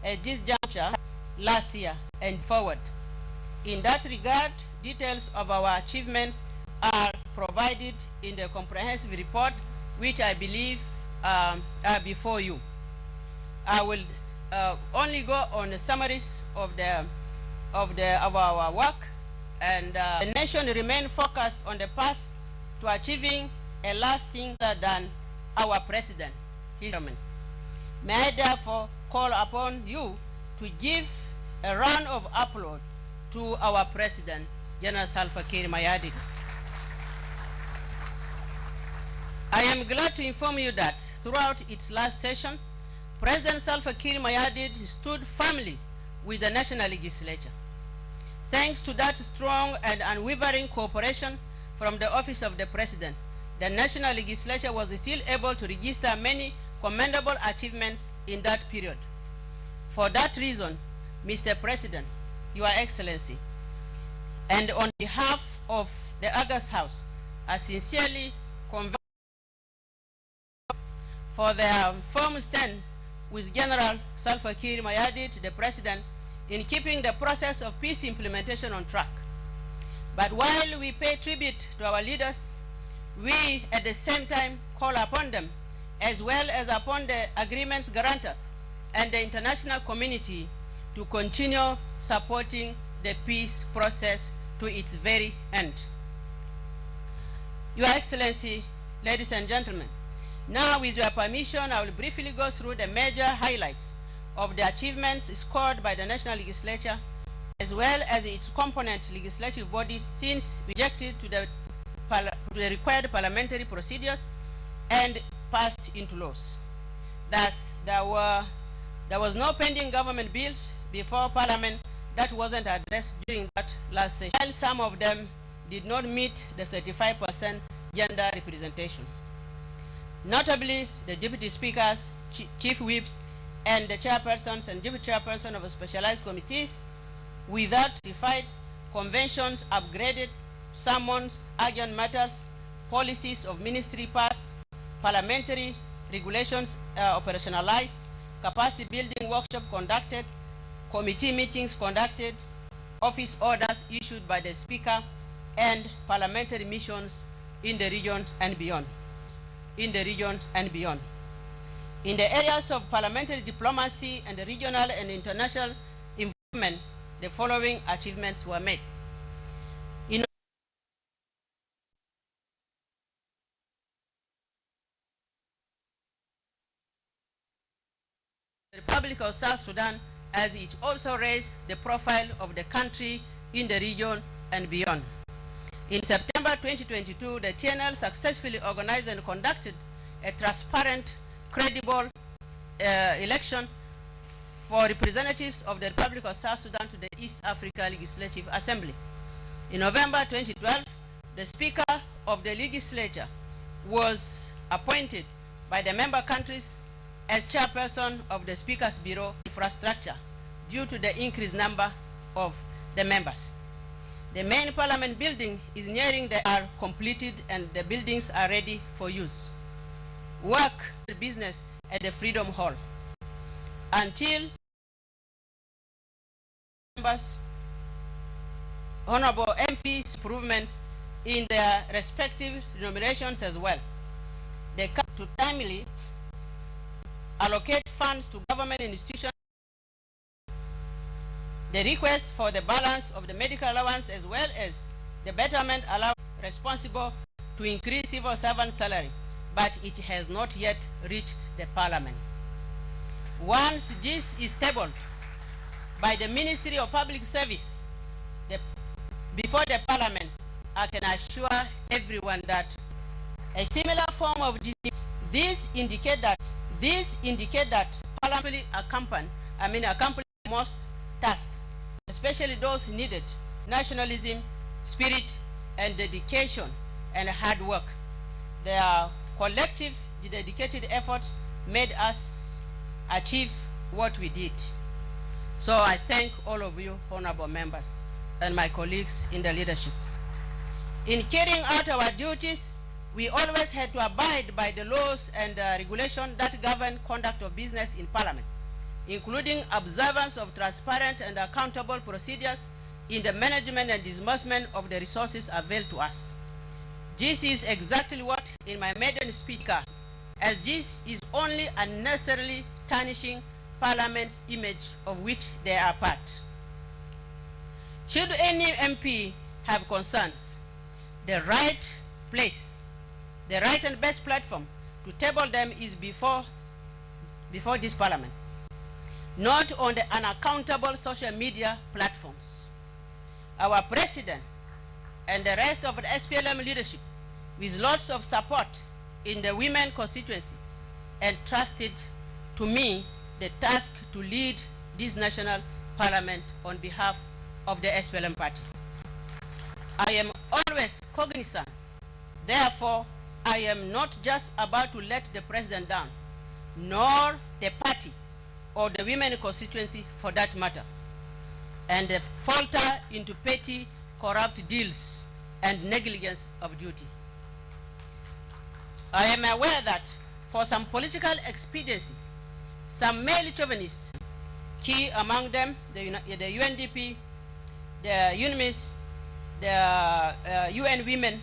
at this juncture last year and forward. In that regard, details of our achievements are provided in the comprehensive report, which I believe are before you. I will only go on the summaries of our work, and the nation remain focused on the path to achieving a lasting other than our president, his government. May I therefore call upon you to give a round of applause to our president, General Salva Kiir Mayardit. I am glad to inform you that throughout its last session, President Salva Kiir Mayardit stood firmly with the national legislature. Thanks to that strong and unwavering cooperation from the office of the president, the national legislature was still able to register many commendable achievements in that period. For that reason, Mr. President, Your Excellency, and on behalf of the August House, I sincerely convey for their firm stand with General Salva Kiir Mayardit, the President, in keeping the process of peace implementation on track. But while we pay tribute to our leaders, we at the same time call upon them, as well as upon the agreement's guarantors and the international community, to continue supporting the peace process to its very end. Your Excellency, ladies and gentlemen, now with your permission, I will briefly go through the major highlights of the achievements scored by the National Legislature, as well as its component legislative bodies since rejected to the required parliamentary procedures and passed into laws. Thus, there was no pending government bills before Parliament that wasn't addressed during that last session, while some of them did not meet the 35% gender representation. Notably, the deputy speakers, chief whips, and the chairpersons and deputy chairpersons of specialized committees, without ratified conventions, upgraded, summons, urgent matters, policies of ministry passed, parliamentary regulations operationalized, capacity building workshop conducted, committee meetings conducted, office orders issued by the Speaker, and parliamentary missions in the region and beyond. In the areas of parliamentary diplomacy and the regional and international involvement, the following achievements were made. In the Republic of South Sudan, as it also raised the profile of the country in the region and beyond. In September 2022, the TNL successfully organized and conducted a transparent, credible election for representatives of the Republic of South Sudan to the East Africa Legislative Assembly. In November 2012, the Speaker of the Legislature was appointed by the member countries as chairperson of the Speaker's Bureau Infrastructure due to the increased number of the members. The main parliament building is nearing the are completed and the buildings are ready for use. Work business at the Freedom Hall. Until members, honorable MPs improvements in their respective nominations as well. They come to timely allocate funds to government institutions. The request for the balance of the medical allowance as well as the betterment allowance responsible to increase civil servant salary, but it has not yet reached the Parliament. Once this is tabled by the Ministry of Public Service before the Parliament, I can assure everyone that a similar form of this indicate that Parliament accompany most tasks, especially those needed, nationalism, spirit, and dedication, and hard work. Their collective, dedicated efforts made us achieve what we did. So I thank all of you, honorable members, and my colleagues in the leadership. In carrying out our duties, we always had to abide by the laws and regulations that govern conduct of business in Parliament. including observance of transparent and accountable procedures in the management and disbursement of the resources available to us. This is exactly what in my maiden speech, as this is only unnecessarily tarnishing Parliament's image of which they are part. Should any MP have concerns, the right place, the right and best platform to table them is before this Parliament, not on the unaccountable social media platforms. Our President and the rest of the SPLM leadership, with lots of support in the women constituency, entrusted to me the task to lead this national parliament on behalf of the SPLM party. I am always cognizant. Therefore, I am not just about to let the president down, nor the party or the women constituency for that matter, and falter into petty, corrupt deals and negligence of duty. I am aware that for some political expediency, some male chauvinists, key among them the UNDP, the UNMISS, the UN Women,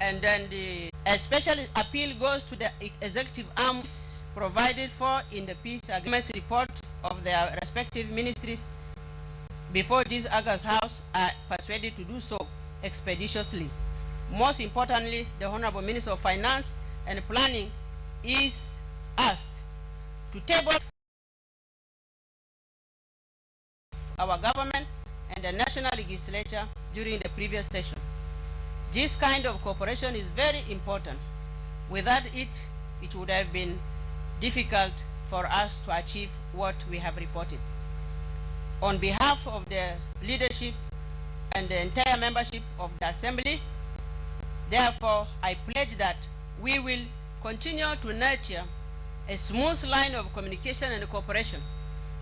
and then the special appeal goes to the executive arms provided for in the peace agreements report of their respective ministries before this August House are persuaded to do so expeditiously. Most importantly, the Honorable Minister of Finance and Planning is asked to table our government and the national legislature during the previous session. This kind of cooperation is very important. Without it, it would have been difficult for us to achieve what we have reported. On behalf of the leadership and the entire membership of the Assembly, therefore, I pledge that we will continue to nurture a smooth line of communication and cooperation